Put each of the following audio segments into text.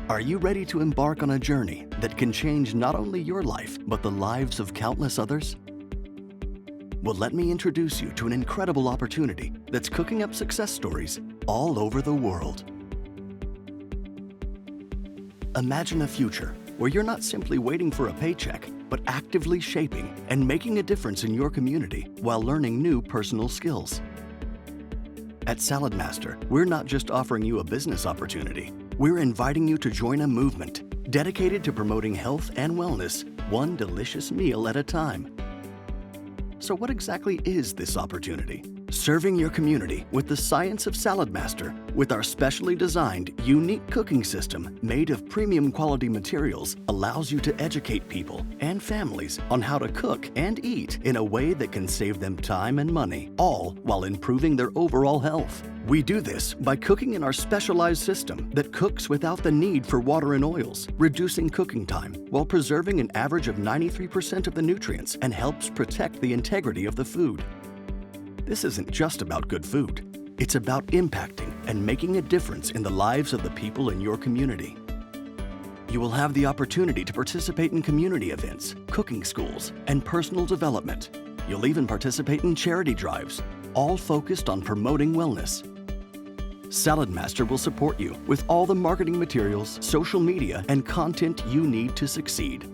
Are you ready to embark on a journey that can change not only your life, but the lives of countless others? Well, let me introduce you to an incredible opportunity that's cooking up success stories all over the world. Imagine a future where you're not simply waiting for a paycheck, but actively shaping and making a difference in your community while learning new personal skills. At Saladmaster, we're not just offering you a business opportunity, we're inviting you to join a movement dedicated to promoting health and wellness, one delicious meal at a time. So what exactly is this opportunity? Serving your community with the science of Saladmaster, with our specially designed, unique cooking system made of premium quality materials, allows you to educate people and families on how to cook and eat in a way that can save them time and money, all while improving their overall health. We do this by cooking in our specialized system that cooks without the need for water and oils, reducing cooking time while preserving an average of 93% of the nutrients and helps protect the integrity of the food. This isn't just about good food. It's about impacting and making a difference in the lives of the people in your community. You will have the opportunity to participate in community events, cooking schools, and personal development. You'll even participate in charity drives, all focused on promoting wellness. Saladmaster will support you with all the marketing materials, social media, and content you need to succeed.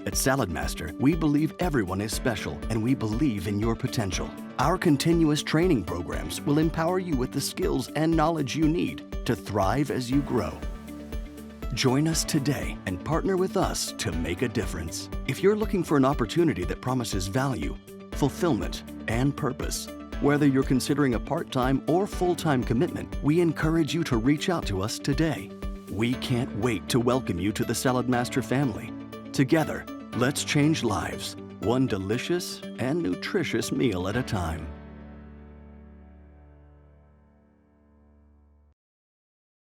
At Saladmaster, we believe everyone is special and we believe in your potential. Our continuous training programs will empower you with the skills and knowledge you need to thrive as you grow. Join us today and partner with us to make a difference. If you're looking for an opportunity that promises value, fulfillment, and purpose, whether you're considering a part-time or full-time commitment, we encourage you to reach out to us today. We can't wait to welcome you to the Saladmaster family. Together, let's change lives, one delicious and nutritious meal at a time.